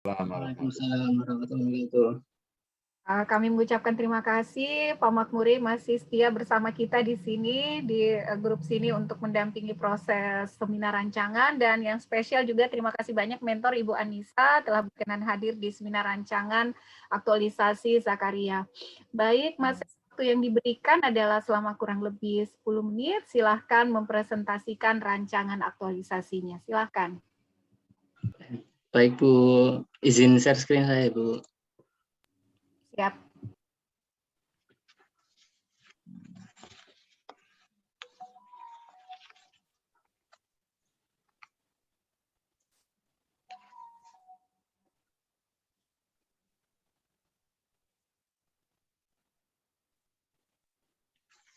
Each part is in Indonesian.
Waalaikumsalam warahmatullahi wabarakatuh. Kami mengucapkan terima kasih Pak Makmuri masih setia bersama kita di sini, di grup sini untuk mendampingi proses seminar rancangan, dan yang spesial juga terima kasih banyak mentor Ibu Anissa telah berkenan hadir di seminar rancangan aktualisasi Zakaria. Baik, masa waktu yang diberikan adalah selama kurang lebih 10 menit, silahkan mempresentasikan rancangan aktualisasinya, silahkan. Baik Bu, izin share screen saya Bu. Siap.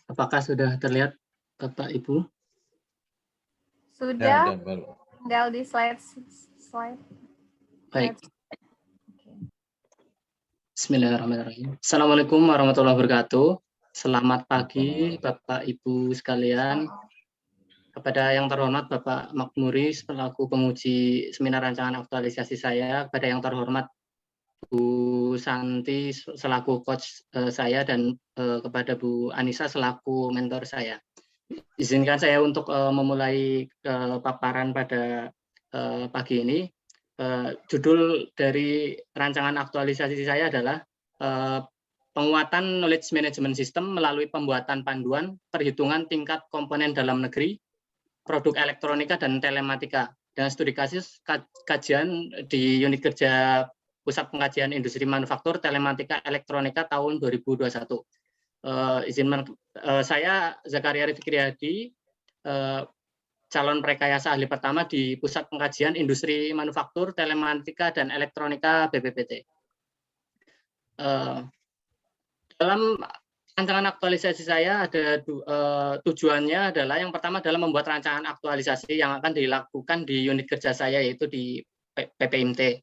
Apakah sudah terlihat Bapak Ibu? Sudah, tinggal di slide. Baik. Bismillahirrahmanirrahim. Assalamualaikum warahmatullahi wabarakatuh. Selamat pagi Bapak Ibu sekalian. Kepada yang terhormat Bapak Makmuri selaku penguji seminar rancangan aktualisasi saya, kepada yang terhormat Bu Santi selaku coach saya, dan kepada Bu Anissa selaku mentor saya. Izinkan saya untuk memulai paparan pada pagi ini. Judul dari rancangan aktualisasi saya adalah penguatan knowledge management system melalui pembuatan panduan perhitungan tingkat komponen dalam negeri, produk elektronika dan telematika, dan studi kasus kajian di unit kerja Pusat Pengkajian Industri Manufaktur Telematika Elektronika tahun 2021. Saya Zakaria Rifki, calon prekayasa ahli pertama di Pusat Pengkajian Industri Manufaktur Telematika dan Elektronika BPPT. Dalam rancangan aktualisasi saya ada tujuannya adalah, yang pertama adalah membuat rancangan aktualisasi yang akan dilakukan di unit kerja saya, yaitu di PPIMT.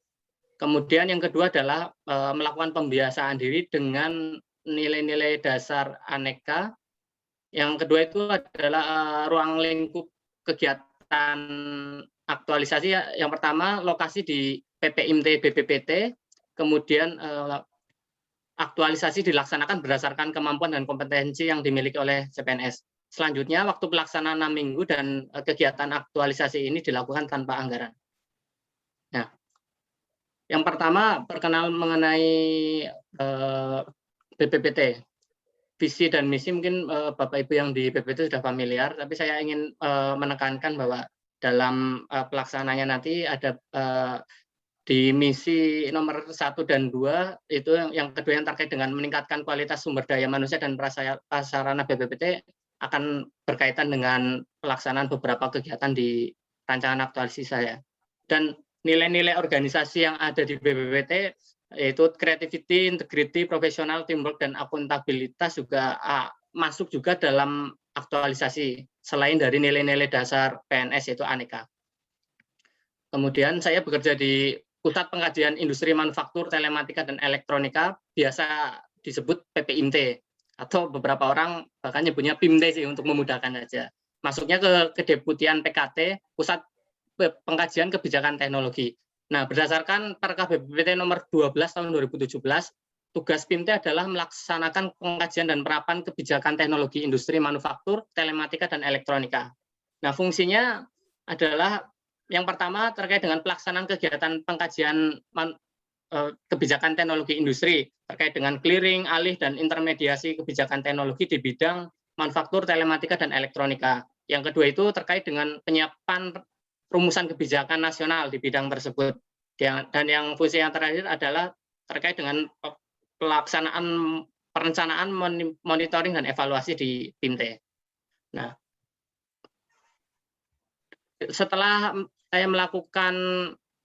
Kemudian yang kedua adalah melakukan pembiasaan diri dengan nilai-nilai dasar aneka. Yang kedua itu adalah ruang lingkup kegiatan aktualisasi. Yang pertama lokasi di PPIMT BPPT, kemudian aktualisasi dilaksanakan berdasarkan kemampuan dan kompetensi yang dimiliki oleh CPNS. Selanjutnya, waktu pelaksanaan 6 minggu dan kegiatan aktualisasi ini dilakukan tanpa anggaran. Nah, yang pertama perkenalan mengenai BPPT. Visi dan misi mungkin Bapak Ibu yang di BPPT sudah familiar, tapi saya ingin menekankan bahwa dalam pelaksanaannya nanti ada di misi nomor 1 dan 2, itu yang kedua yang terkait dengan meningkatkan kualitas sumber daya manusia dan prasarana BPPT, akan berkaitan dengan pelaksanaan beberapa kegiatan di rancangan aktualisasi saya. Dan nilai-nilai organisasi yang ada di BPPT, yaitu creativity, integrity, profesional, teamwork, dan akuntabilitas juga masuk juga dalam aktualisasi, selain dari nilai-nilai dasar PNS, yaitu aneka. Kemudian saya bekerja di Pusat Pengkajian Industri Manufaktur, Telematika, dan Elektronika, biasa disebut PPIMT, atau beberapa orang bahkan nyebutnya PIMT sih untuk memudahkan saja. Masuknya ke Kedeputian PKT, Pusat Pengkajian Kebijakan Teknologi. Nah, berdasarkan Perkab BPPT nomor 12 tahun 2017, tugas PIMT adalah melaksanakan pengkajian dan penerapan kebijakan teknologi industri manufaktur, telematika, dan elektronika. Nah, fungsinya adalah yang pertama terkait dengan pelaksanaan kegiatan pengkajian kebijakan teknologi industri, terkait dengan clearing, alih, dan intermediasi kebijakan teknologi di bidang manufaktur, telematika, dan elektronika. Yang kedua itu terkait dengan penyiapan rumusan kebijakan nasional di bidang tersebut. Dan yang fungsi yang terakhir adalah terkait dengan pelaksanaan perencanaan, monitoring, dan evaluasi di PIMT. Nah, setelah saya melakukan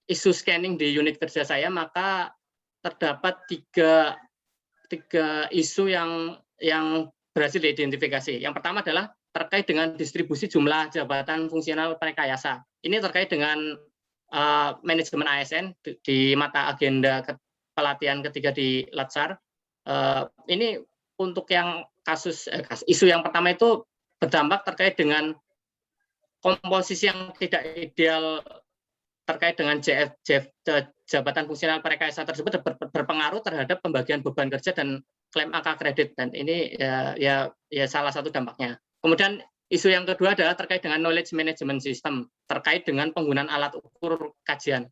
isu scanning di unit kerja saya, maka terdapat tiga isu yang berhasil diidentifikasi. Yang pertama adalah terkait dengan distribusi jumlah jabatan fungsional prekayasa. Ini terkait dengan manajemen ASN di mata agenda pelatihan ketiga di Latsar. Ini untuk yang isu yang pertama itu berdampak terkait dengan komposisi yang tidak ideal terkait dengan jabatan fungsional perekayasa tersebut berpengaruh terhadap pembagian beban kerja dan klaim angka kredit, dan ini ya salah satu dampaknya. Kemudian isu yang kedua adalah terkait dengan knowledge management system, terkait dengan penggunaan alat ukur kajian.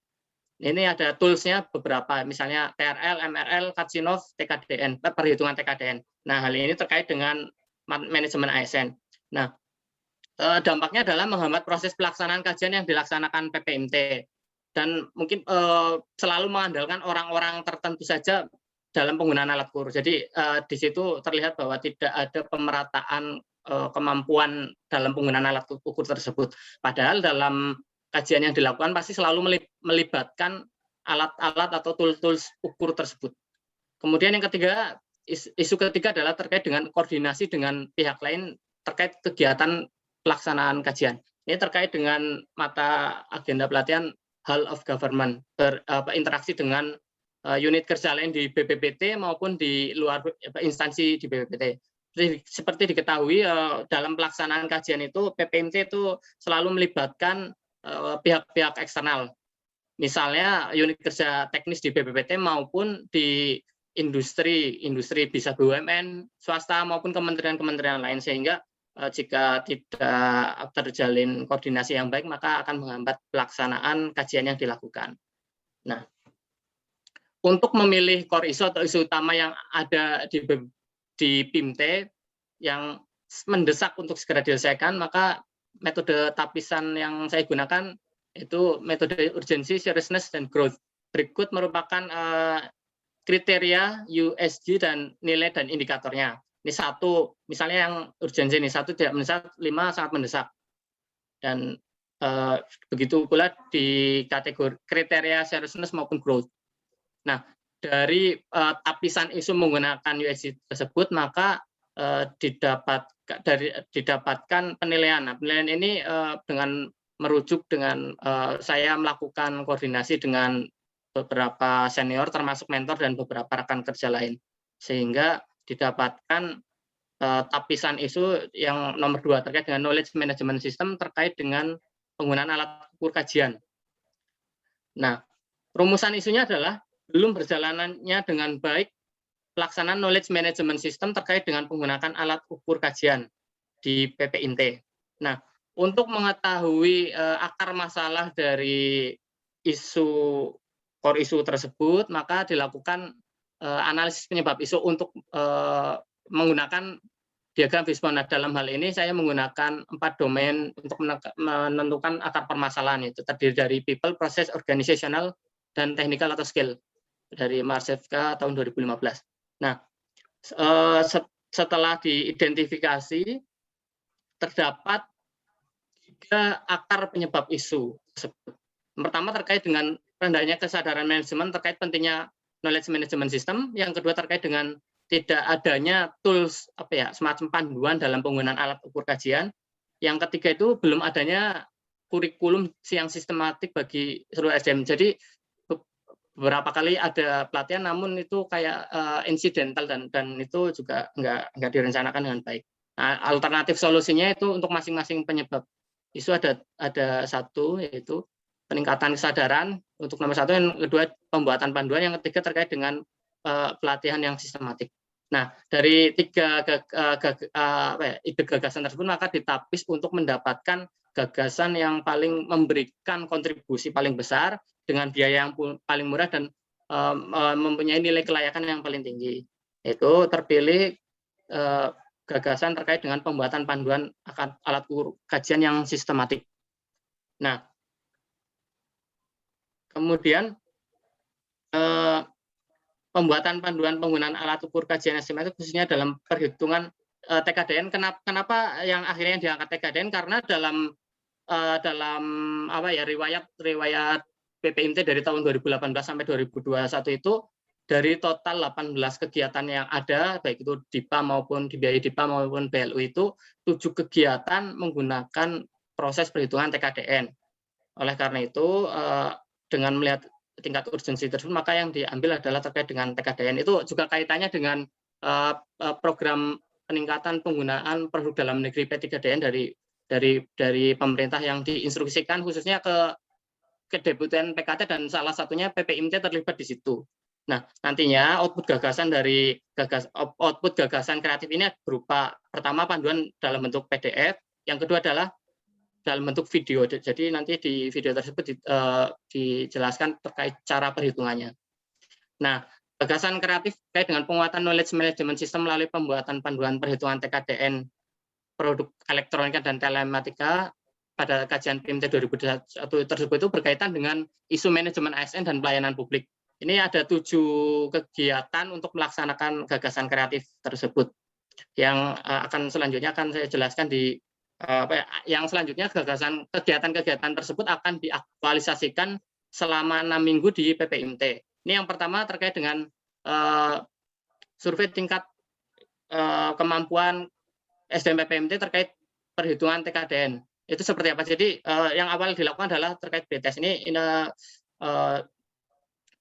Ini ada toolsnya beberapa, misalnya TRL, MRL, Katsinov, TKDN, perhitungan TKDN. Nah, hal ini terkait dengan manajemen ASN. Nah, dampaknya adalah menghambat proses pelaksanaan kajian yang dilaksanakan PPMT, dan mungkin selalu mengandalkan orang-orang tertentu saja dalam penggunaan alat ukur. Jadi di situ terlihat bahwa tidak ada pemerataan kemampuan dalam penggunaan alat ukur tersebut. Padahal dalam kajian yang dilakukan pasti selalu melibatkan alat-alat atau tools ukur tersebut. Kemudian yang ketiga, isu ketiga adalah terkait dengan koordinasi dengan pihak lain terkait kegiatan pelaksanaan kajian. Ini terkait dengan mata agenda pelatihan Hall of Government, berinteraksi dengan unit kerja lain di BPPT maupun di luar instansi di BPPT. Seperti diketahui, dalam pelaksanaan kajian itu PPMT itu selalu melibatkan pihak-pihak eksternal, misalnya unit kerja teknis di BPPT maupun di industri bisa BUMN, swasta maupun kementerian-kementerian lain, sehingga jika tidak terjalin koordinasi yang baik maka akan menghambat pelaksanaan kajian yang dilakukan. Nah, untuk memilih core issue atau isu utama yang ada di PIMT yang mendesak untuk segera diselesaikan, maka metode tapisan yang saya gunakan itu metode urgency, seriousness, dan growth. Berikut merupakan kriteria USG dan nilai dan indikatornya. Ini satu, misalnya yang urgency ini, 1 tidak mendesak, 5 sangat mendesak. Dan begitu pula di kategori kriteria seriousness maupun growth. Nah, dari tapisan isu menggunakan USG tersebut, maka didapatkan penilaian. Nah, penilaian ini dengan merujuk dengan saya melakukan koordinasi dengan beberapa senior termasuk mentor dan beberapa rekan kerja lain, sehingga didapatkan tapisan isu yang nomor 2 terkait dengan knowledge management system terkait dengan penggunaan alat ukur kajian. Nah, rumusan isunya adalah belum berjalanannya dengan baik pelaksanaan knowledge management system terkait dengan penggunaan alat ukur kajian di PPINT. Nah, untuk mengetahui akar masalah dari core isu tersebut, maka dilakukan analisis penyebab isu untuk menggunakan diagram Fishbone. Nah, dalam hal ini saya menggunakan 4 domain untuk menentukan akar permasalahan, itu terdiri dari people, process, organizational, dan technical atau skill dari Marsevka tahun 2015. Nah, setelah diidentifikasi, terdapat 3 akar penyebab isu tersebut. Pertama terkait dengan rendahnya kesadaran manajemen terkait pentingnya knowledge management system. Yang kedua terkait dengan tidak adanya tools semacam panduan dalam penggunaan alat ukur kajian. Yang ketiga itu belum adanya kurikulum yang sistematik bagi seluruh SDM. Jadi beberapa kali ada pelatihan namun itu kayak insidental dan itu juga nggak direncanakan dengan baik. Nah, alternatif solusinya itu untuk masing-masing penyebab isu ada 1, yaitu peningkatan kesadaran untuk nomor 1, yang kedua pembuatan panduan, yang ketiga terkait dengan pelatihan yang sistematik. Nah, dari 3 ide gagasan tersebut maka ditapis untuk mendapatkan gagasan yang paling memberikan kontribusi paling besar dengan biaya yang paling murah dan mempunyai nilai kelayakan yang paling tinggi. Itu terpilih gagasan terkait dengan pembuatan panduan alat ukur kajian yang sistematik. Nah, kemudian pembuatan panduan penggunaan alat ukur kajian yang sistematik khususnya dalam perhitungan TKDN. Kenapa yang akhirnya diangkat TKDN? Karena dalam riwayat PPIMT dari tahun 2018 sampai 2021 itu dari total 18 kegiatan yang ada, baik itu DIPA maupun dibiayai DIPA maupun BLU, itu 7 kegiatan menggunakan proses perhitungan TKDN. Oleh karena itu, dengan melihat tingkat urgensi tersebut, maka yang diambil adalah terkait dengan TKDN. Itu juga kaitannya dengan program peningkatan penggunaan produk dalam negeri P3DN dari pemerintah yang diinstruksikan khususnya ke kedeputian PKT dan salah satunya PPIMT terlibat di situ. Nah, nantinya output gagasan kreatif ini berupa pertama panduan dalam bentuk PDF, yang kedua adalah dalam bentuk video. Jadi nanti di video tersebut dijelaskan terkait cara perhitungannya. Nah, gagasan kreatif terkait dengan penguatan knowledge management system melalui pembuatan panduan perhitungan TKDN produk elektronika dan telematika pada kajian PIMT 2021 tersebut itu berkaitan dengan isu manajemen ASN dan pelayanan publik. Ini ada 7 kegiatan untuk melaksanakan gagasan kreatif tersebut yang selanjutnya akan saya jelaskan di yang selanjutnya kegiatan-kegiatan tersebut akan diaktualisasikan selama 6 minggu di PPIMT. Ini yang pertama terkait dengan survei tingkat kemampuan SDM PPIMT terkait perhitungan TKDN. Itu seperti apa? Jadi yang awal dilakukan adalah terkait BTS ini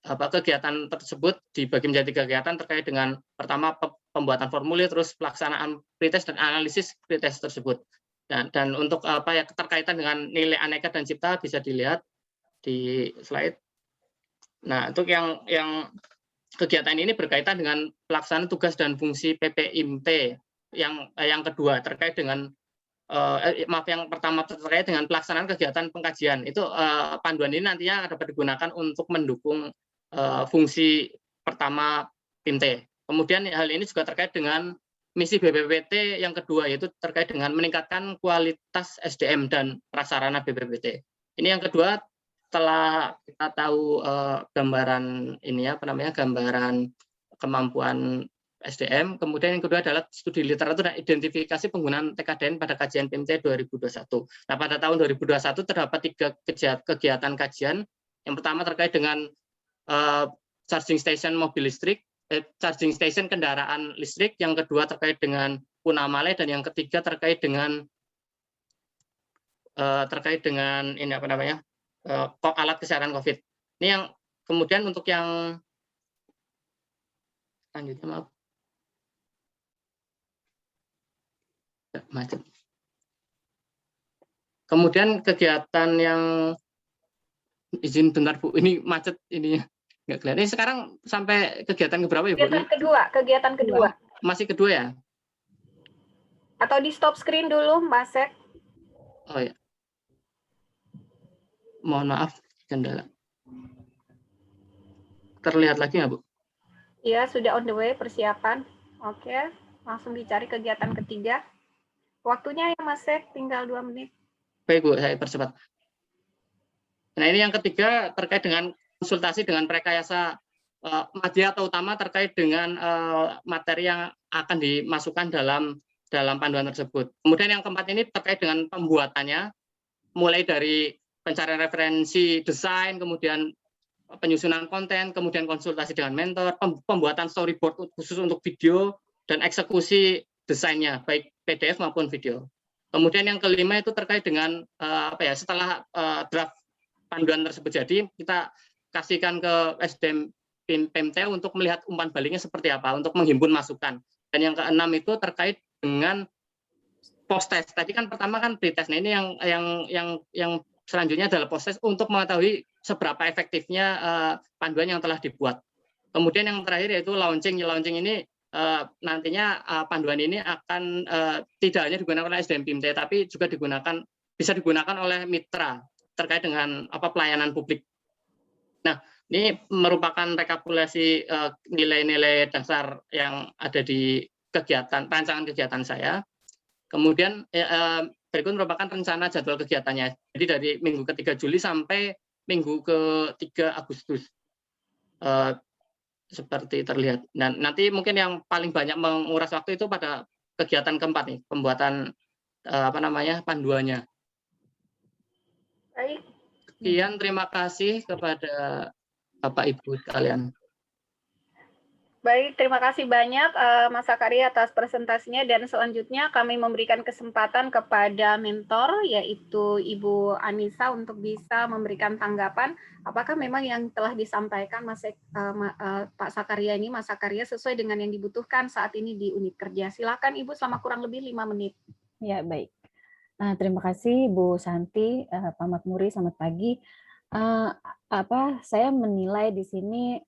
kegiatan tersebut dibagi menjadi kegiatan terkait dengan pertama pembuatan formulir, terus pelaksanaan pretest dan analisis pretest tersebut. Dan untuk keterkaitan dengan nilai aneka dan cipta bisa dilihat di slide. Nah, untuk yang kegiatan ini berkaitan dengan pelaksanaan tugas dan fungsi PPIMT. Yang kedua terkait dengan yang pertama terkait dengan pelaksanaan kegiatan pengkajian. Itu panduan ini nantinya dapat digunakan untuk mendukung fungsi pertama PIMT. Kemudian hal ini juga terkait dengan misi BPPT yang kedua, yaitu terkait dengan meningkatkan kualitas SDM dan prasarana BPPT. Ini yang kedua, setelah kita tahu gambaran ini gambaran kemampuan SDM, kemudian yang kedua adalah studi literatur dan identifikasi penggunaan TKDN pada kajian PIMT 2021. Nah, pada tahun 2021 terdapat 3 kegiatan kajian. Yang pertama terkait dengan charging station mobil listrik, charging station kendaraan listrik, yang kedua terkait dengan Punamale, dan yang ketiga terkait dengan alat kesehatan COVID. Ini yang kemudian untuk yang selanjutnya, maaf. Macet. Kemudian kegiatan yang izin bentar Bu, ini macet ininya. Nggak kelihatan. Ini sekarang sampai kegiatan keberapa ya Bu? Kegiatan kedua. Masih kedua ya? Atau di stop screen dulu, Mbak Sek? Oh ya. Mohon maaf, kendala. Terlihat lagi nggak Bu? Iya, sudah on the way persiapan. Oke, langsung dicari kegiatan ketiga. Waktunya ya Mas Sek, tinggal 2 menit. Baik Bu, saya percepat. Nah, ini yang ketiga terkait dengan konsultasi dengan Prekayasa media atau utama terkait dengan materi yang akan dimasukkan dalam panduan tersebut. Kemudian yang keempat ini terkait dengan pembuatannya, mulai dari pencarian referensi desain, kemudian penyusunan konten, kemudian konsultasi dengan mentor, pembuatan storyboard khusus untuk video, dan eksekusi desainnya, baik PDF maupun video. Kemudian yang kelima itu terkait dengan setelah draft panduan tersebut jadi, kita kasihkan ke SDM PIMT untuk melihat umpan baliknya seperti apa, untuk menghimpun masukan. Dan yang keenam itu terkait dengan post test. Tadi kan pertama kan pretest. Nah, ini yang selanjutnya adalah post test untuk mengetahui seberapa efektifnya panduan yang telah dibuat. Kemudian yang terakhir yaitu launching. Launching ini nantinya panduan ini akan tidak hanya digunakan oleh SDM PIMT, tapi juga bisa digunakan oleh mitra terkait dengan pelayanan publik. Nah, ini merupakan rekapitulasi nilai-nilai dasar yang ada di rancangan kegiatan saya. Kemudian berikut merupakan rencana jadwal kegiatannya. Jadi dari minggu ke-3 Juli sampai minggu ke-3 Agustus. Seperti terlihat. Dan nanti mungkin yang paling banyak menguras waktu itu pada kegiatan keempat nih, pembuatan panduannya. Baik. Sekian, terima kasih kepada Bapak Ibu sekalian. Baik, terima kasih banyak Mas Sakaria atas presentasinya, dan selanjutnya kami memberikan kesempatan kepada mentor yaitu Ibu Anissa untuk bisa memberikan tanggapan apakah memang yang telah disampaikan Pak Sakaria ini, Mas Sakaria, sesuai dengan yang dibutuhkan saat ini di unit kerja. Silakan Ibu selama kurang lebih 5 menit. Ya, baik. Terima kasih Bu Santi, Pak Makmuri, selamat pagi. Eh, saya menilai di sini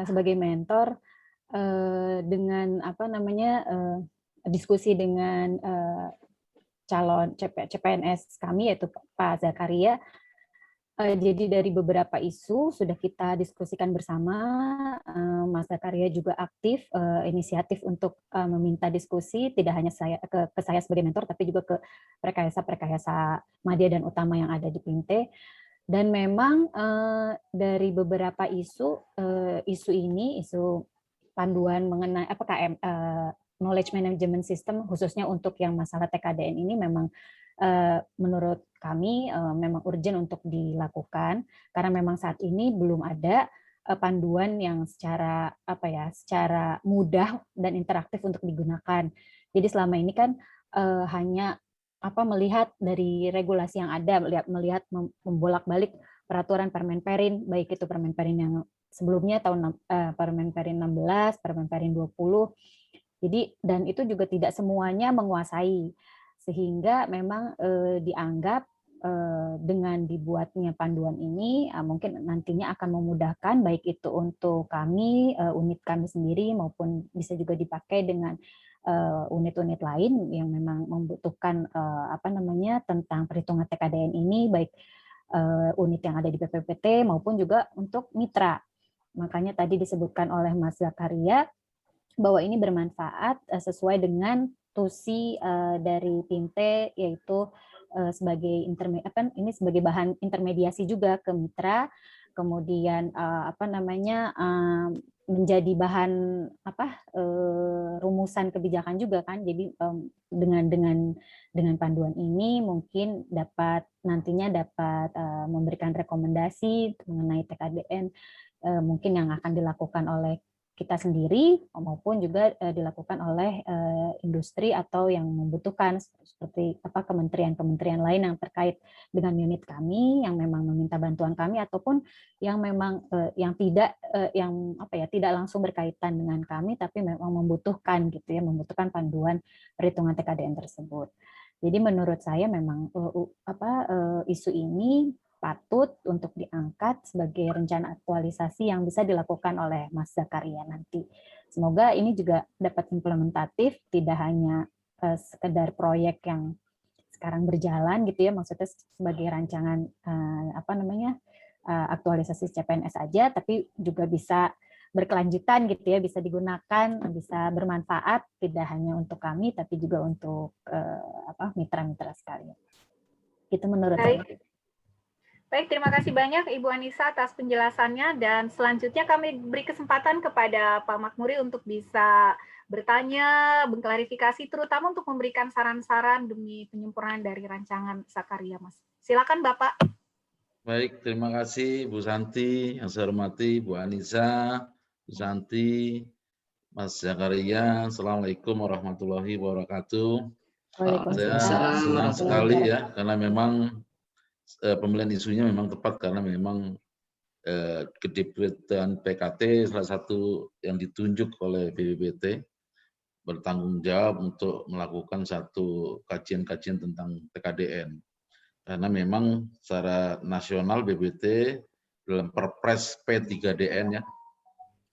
sebagai mentor dengan diskusi dengan calon CPNS kami yaitu Pak Zakaria. Jadi dari beberapa isu sudah kita diskusikan bersama. Mas Zakaria juga aktif inisiatif untuk meminta diskusi, tidak hanya ke saya sebagai mentor, tapi juga ke rekayasa media dan utama yang ada di Pinte. Dan memang dari beberapa isu panduan mengenai knowledge management system khususnya untuk yang masalah TKDN ini memang menurut kami memang urgent untuk dilakukan karena memang saat ini belum ada panduan yang secara mudah dan interaktif untuk digunakan. Jadi selama ini kan hanya melihat dari regulasi yang ada, melihat membolak-balik peraturan Permenperin, baik itu Permenperin yang sebelumnya Permenperin 16, Permenperin 20. Jadi dan itu juga tidak semuanya menguasai, sehingga memang dianggap dengan dibuatnya panduan ini mungkin nantinya akan memudahkan baik itu untuk kami, unit kami sendiri, maupun bisa juga dipakai dengan unit-unit lain yang memang membutuhkan tentang perhitungan TKDN ini, baik unit yang ada di BPPT maupun juga untuk mitra. Makanya tadi disebutkan oleh Mas Zakaria bahwa ini bermanfaat sesuai dengan tusi dari Pinte, yaitu sebagai sebagai bahan intermediasi juga ke mitra, kemudian menjadi bahan rumusan kebijakan juga kan. Jadi dengan panduan ini mungkin nantinya dapat memberikan rekomendasi mengenai TKDN mungkin yang akan dilakukan oleh kita sendiri maupun juga dilakukan oleh industri atau yang membutuhkan seperti kementerian-kementerian lain yang terkait dengan unit kami yang memang meminta bantuan kami ataupun yang memang yang tidak langsung berkaitan dengan kami tapi memang membutuhkan membutuhkan panduan perhitungan TKDN tersebut. Jadi menurut saya memang isu ini patut untuk diangkat sebagai rencana aktualisasi yang bisa dilakukan oleh Mas Zakaria nanti. Semoga ini juga dapat implementatif, tidak hanya sekedar proyek yang sekarang berjalan gitu ya, maksudnya sebagai rancangan aktualisasi CPNS saja, tapi juga bisa berkelanjutan gitu ya, bisa digunakan, bisa bermanfaat tidak hanya untuk kami tapi juga untuk mitra-mitra sekalian. Itu menurut saya. Baik, terima kasih banyak Ibu Anissa atas penjelasannya, dan selanjutnya kami beri kesempatan kepada Pak Makmuri untuk bisa bertanya, mengklarifikasi, terutama untuk memberikan saran-saran demi penyempurnaan dari rancangan Zakaria, Mas. Silakan Bapak. Baik, terima kasih Bu Santi, yang saya hormati Bu Anissa, Bu Santi, Mas Zakaria. Assalamualaikum warahmatullahi wabarakatuh. Saya senang sekali ya, karena memang pemilihan isunya memang tepat karena memang Kedeputian PKT salah satu yang ditunjuk oleh BPPT bertanggung jawab untuk melakukan satu kajian-kajian tentang TKDN. Karena memang secara nasional BPPT dalam Perpres P3DN ya,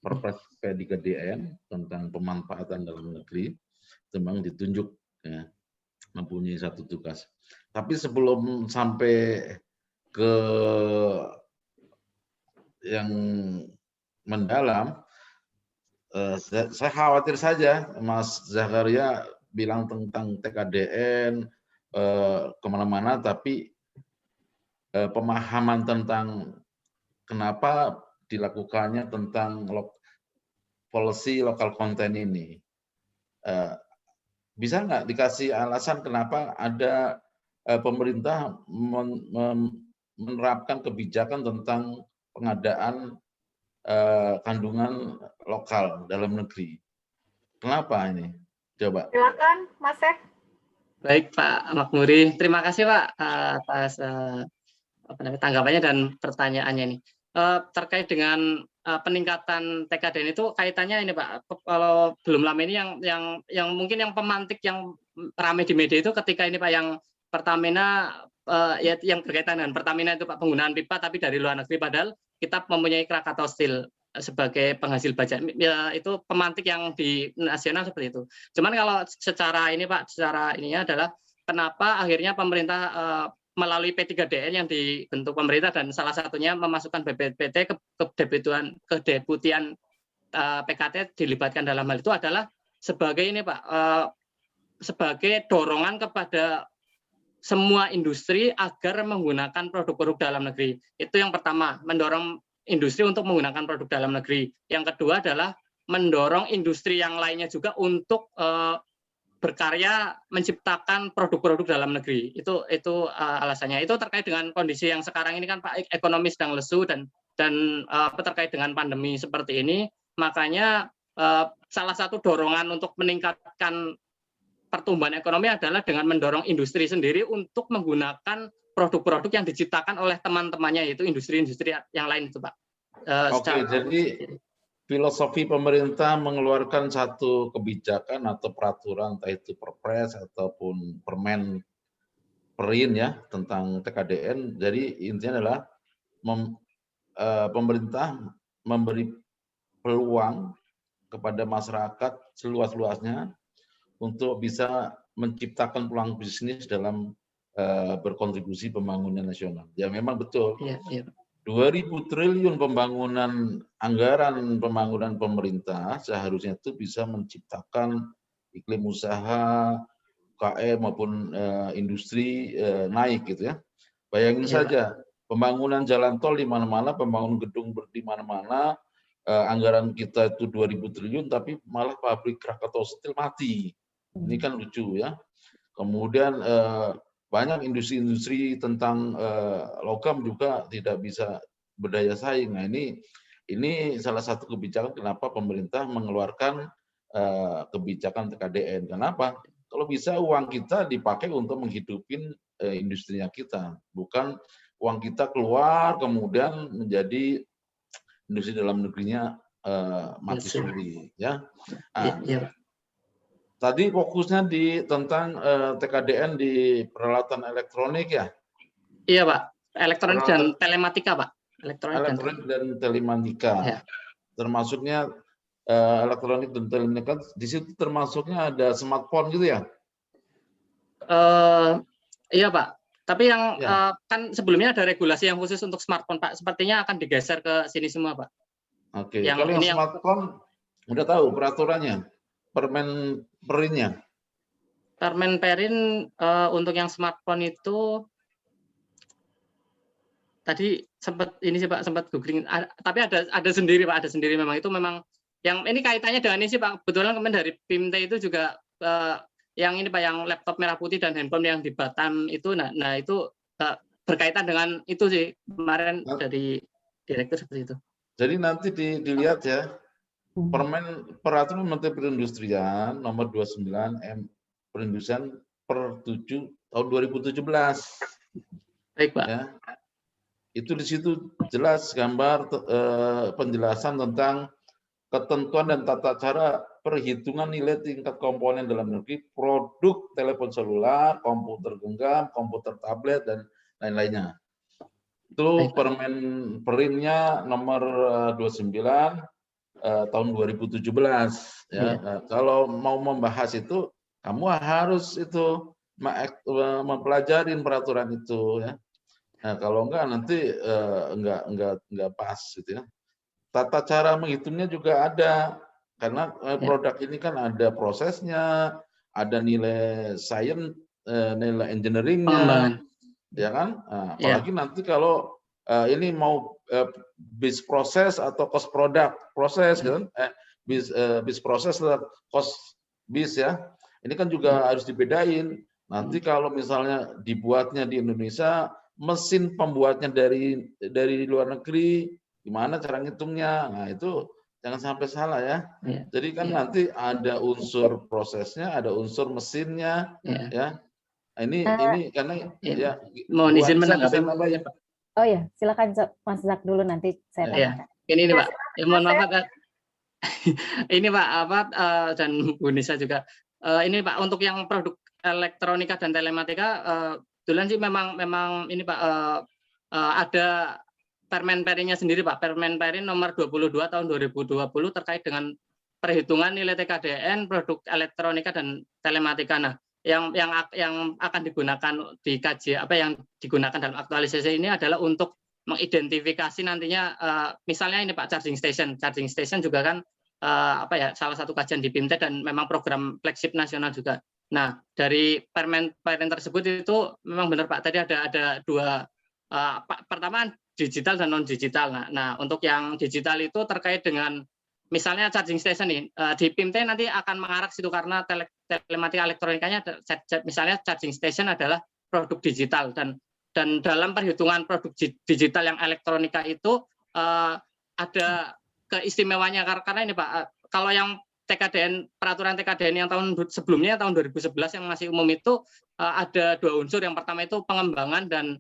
Perpres P3DN tentang pemanfaatan dalam negeri, memang ditunjuk ya, mempunyai satu tugas. Tapi sebelum sampai ke yang mendalam, saya khawatir saja Mas Zakaria bilang tentang TKDN kemana-mana, tapi pemahaman tentang kenapa dilakukannya tentang policy local content ini. Bisa nggak dikasih alasan kenapa ada pemerintah menerapkan kebijakan tentang pengadaan kandungan lokal dalam negeri? Kenapa ini? Coba. Silakan, Mas Sek. Baik Pak Makmuri, terima kasih Pak atas tanggapannya dan pertanyaannya ini. Terkait dengan peningkatan TKDN itu kaitannya ini Pak, kalau belum lama ini yang mungkin yang pemantik yang ramai di media itu ketika ini Pak yang Pertamina ya yang berkaitan dengan Pertamina itu Pak, penggunaan pipa tapi dari luar negeri, padahal kita mempunyai Krakatau Steel sebagai penghasil baja. Ya, itu pemantik yang di nasional seperti itu. Cuman kalau secara ini Pak, secara ininya adalah kenapa akhirnya pemerintah melalui P3DN yang dibentuk pemerintah dan salah satunya memasukkan BPPT ke kedeputian PKT dilibatkan dalam hal itu adalah sebagai ini Pak, sebagai dorongan kepada semua industri agar menggunakan produk-produk dalam negeri. Itu yang pertama, mendorong industri untuk menggunakan produk dalam negeri. Yang kedua adalah mendorong industri yang lainnya juga untuk berkarya menciptakan produk-produk dalam negeri. Itu alasannya. Itu terkait dengan kondisi yang sekarang ini kan Pak, ekonomi sedang lesu dan terkait dengan pandemi seperti ini. Makanya salah satu dorongan untuk meningkatkan pertumbuhan ekonomi adalah dengan mendorong industri sendiri untuk menggunakan produk-produk yang diciptakan oleh teman-temannya, yaitu industri-industri yang lain itu Pak. Oke, jadi filosofi pemerintah mengeluarkan satu kebijakan atau peraturan, entah itu Perpres ataupun Permen Perin ya tentang TKDN. Jadi intinya adalah pemerintah memberi peluang kepada masyarakat seluas-luasnya untuk bisa menciptakan peluang bisnis dalam berkontribusi pembangunan nasional. Ya memang betul. Iya, iya. 2.000 triliun anggaran pembangunan pemerintah seharusnya itu bisa menciptakan iklim usaha, UKM maupun industri naik gitu ya. Bayangin saja, pembangunan jalan tol di mana-mana, pembangunan gedung di mana-mana, anggaran kita itu 2.000 triliun, tapi malah pabrik Krakatau Steel mati. Ini kan lucu ya. Kemudian banyak industri-industri tentang logam juga tidak bisa berdaya saing. Nah ini salah satu kebijakan kenapa pemerintah mengeluarkan kebijakan TKDN. Kenapa? Kalau bisa uang kita dipakai untuk menghidupin industrinya kita, bukan uang kita keluar kemudian menjadi industri dalam negerinya mati suri. Ya. Nah, tadi fokusnya tentang TKDN di peralatan elektronik ya? Iya Pak, elektronik dan telematika Pak. Elektronik dan telematika. Ya. Termasuknya elektronik dan telematika, di situ termasuknya ada smartphone gitu ya? Iya Pak, tapi yang kan sebelumnya ada regulasi yang khusus untuk smartphone Pak, sepertinya akan digeser ke sini semua Pak. Oke, kalau yang smartphone udah tahu peraturannya? Permen Perinnya? Permen Perin untuk yang smartphone itu tadi sempat ini sih Pak, sempat googling, tapi ada sendiri Pak, ada sendiri memang itu memang yang ini kaitannya dengan ini sih Pak. Kebetulan kemarin dari PIMT itu juga yang ini Pak, yang laptop merah putih dan handphone yang di Batam itu, nah itu berkaitan dengan itu sih kemarin dari direktur seperti itu. Jadi nanti dilihat ya. Peraturan Menteri Perindustrian nomor 29 Perindustrian per 7 tahun 2017. Baik Pak. Ya. Itu di situ jelas gambar penjelasan tentang ketentuan dan tata cara perhitungan nilai tingkat komponen dalam negeri produk telepon selular, komputer genggam, komputer tablet dan lain-lainnya. Itu Permen Perinnya nomor 29 tahun 2017 ya. Kalau mau membahas itu kamu harus itu mempelajari peraturan itu ya. Nah, kalau enggak nanti enggak pas gitu ya. Tata cara menghitungnya juga ada karena produk ini kan ada prosesnya, ada nilai sains, nilai engineeringnya, ya kan. Nah, apalagi nanti kalau ini mau bis proses atau cost product proses kan, bis proses atau cost bis ya, ini kan juga harus dibedain. Nanti kalau misalnya dibuatnya di Indonesia, mesin pembuatnya dari luar negeri, gimana cara ngitungnya? Nah itu jangan sampai salah ya. Jadi kan nanti ada unsur prosesnya, ada unsur mesinnya, ya. Ini karena ya. Mohon izin menanggapi Pak. Oh ya, silakan Mas Zak dulu nanti saya tanyakan. Ini Pak, mohon maaf Pak. Ini Pak dan Bu Nisa juga. Ini Pak untuk yang produk elektronika dan telematika kebetulan sih memang ini Pak, ada Permen Perinnya sendiri Pak, Permen Perin nomor 22 tahun 2020 terkait dengan perhitungan nilai TKDN, produk elektronika dan telematika. Nah, yang akan digunakan di kaji yang digunakan dalam aktualisasi ini adalah untuk mengidentifikasi nantinya misalnya ini Pak charging station juga kan salah satu kajian di PIMTEK dan memang program flagship nasional juga. Nah, dari Permen tersebut itu memang benar Pak, tadi ada dua, pertama digital dan non digital. Nah, untuk yang digital itu terkait dengan misalnya charging station nih, di PIMTEK nanti akan mengarah situ karena telematika elektronikanya misalnya charging station adalah produk digital dan dalam perhitungan produk digital yang elektronika itu ada keistimewaannya karena ini Pak, kalau yang peraturan TKDN yang tahun sebelumnya tahun 2011 yang masih umum itu ada dua unsur. Yang pertama itu pengembangan dan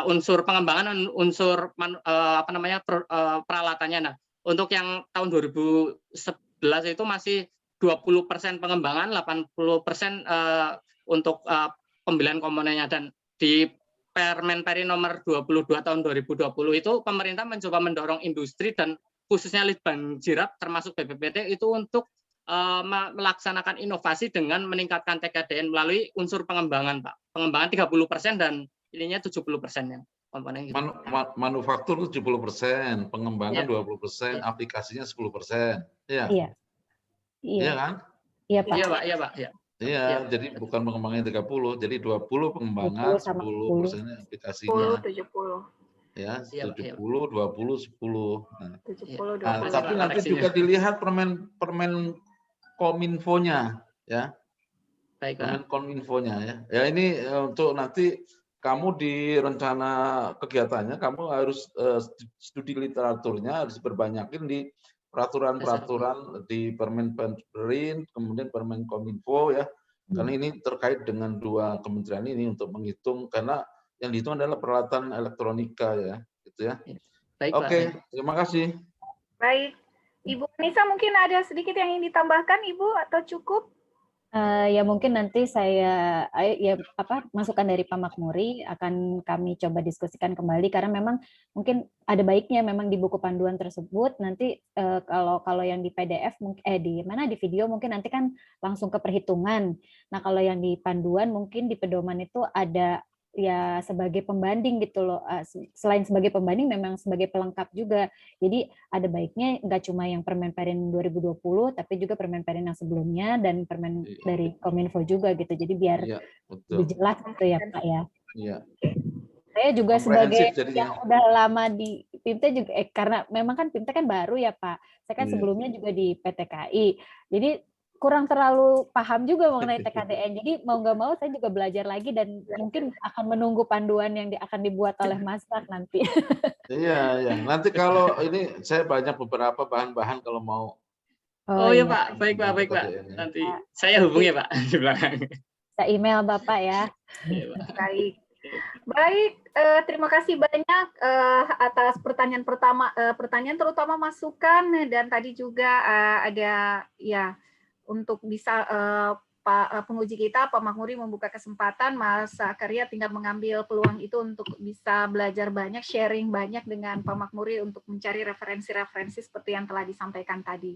unsur pengembangan dan unsur peralatannya. Nah, untuk yang tahun 2011 itu masih 20% pengembangan, 80% untuk pembelian komponennya. Dan di Permen Perin nomor 22 tahun 2020 itu pemerintah mencoba mendorong industri dan khususnya Litbang Jirap termasuk BPPT itu untuk melaksanakan inovasi dengan meningkatkan TKDN melalui unsur pengembangan Pak. Pengembangan 30% dan ininya 70% ya komponen gitu. Manufaktur 70%, pengembangan 20%, aplikasinya 10%. Iya. Iya. Iya kan? Iya, Pak. Iya, Pak. Iya, jadi bukan pengembangannya 30, jadi 20 pengembangan, 10% aplikasinya. 70. Ya, 70, 20, 10. Nah, 70, 20. Tapi nanti juga dilihat permen kominfonya, ya. Baik, Permen kominfonya ya. Ya ini untuk nanti kamu di rencana kegiatannya kamu harus studi literaturnya harus berbanyakin di peraturan-peraturan di Permen Perin, kemudian Permen Kominfo ya. Karena ini terkait dengan dua kementerian ini untuk menghitung karena yang dihitung adalah peralatan elektronika ya, gitu ya. Baik, Oke, Pak. terima kasih. Baik, Ibu Nisa mungkin ada sedikit yang ingin ditambahkan Ibu atau cukup? Ya mungkin nanti saya masukan dari Pak Makmuri akan kami coba diskusikan kembali karena memang mungkin ada baiknya memang di buku panduan tersebut nanti kalau yang di PDF di video mungkin nanti kan langsung ke perhitungan. Nah, kalau yang di panduan mungkin di pedoman itu ada ya sebagai pembanding gitu loh. Selain sebagai pembanding memang sebagai pelengkap juga. Jadi ada baiknya nggak cuma yang Permen Perin 2020 tapi juga Permen Perin yang sebelumnya dan permen dari Kominfo juga gitu. Jadi biar lebih jelas gitu ya Pak ya. Iya. Saya juga sebagai yang udah lama di PIMTEK juga karena memang kan PIMTEK kan baru ya Pak. Saya kan sebelumnya juga di PTKI. Jadi kurang terlalu paham juga mengenai TKDN. Jadi mau nggak mau saya juga belajar lagi dan mungkin akan menunggu panduan yang akan dibuat oleh Mas Sak nanti. Iya. Nanti kalau ini saya banyak beberapa bahan-bahan kalau mau. Oh iya Pak, baik Pak. Nanti saya hubungi Pak di belakang. Saya email Bapak ya. Baik, terima kasih banyak atas pertanyaan terutama masukan dan tadi juga ada ya untuk bisa Pak penguji kita, Pak Makmuri membuka kesempatan, Mas Zakaria tinggal mengambil peluang itu untuk bisa belajar banyak, sharing banyak dengan Pak Makmuri untuk mencari referensi-referensi seperti yang telah disampaikan tadi.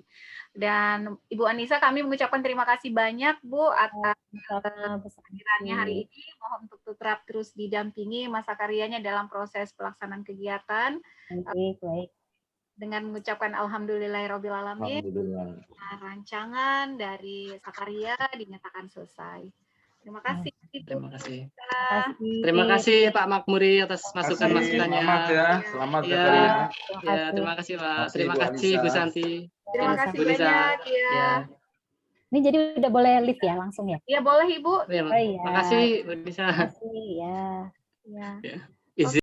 Dan Ibu Anissa, kami mengucapkan terima kasih banyak Bu atas kehadirannya hari ini. Mohon untuk tetap terus didampingi Mas Zakarianya dalam proses pelaksanaan kegiatan. Baik. Dengan mengucapkan alhamdulillahirobbilalamin, rancangan dari Zakaria dinyatakan selesai. Terima kasih. Terima kasih Pak Makmuri atas masukan-masukannya. Selamat Zakaria. Ya, terima kasih Pak. Terima kasih Bu Santi. Terima kasih banyak ya. Ini jadi udah boleh live ya langsung ya? Iya boleh Ibu. Terima kasih Bu Nisa. Terima kasih ya. Izin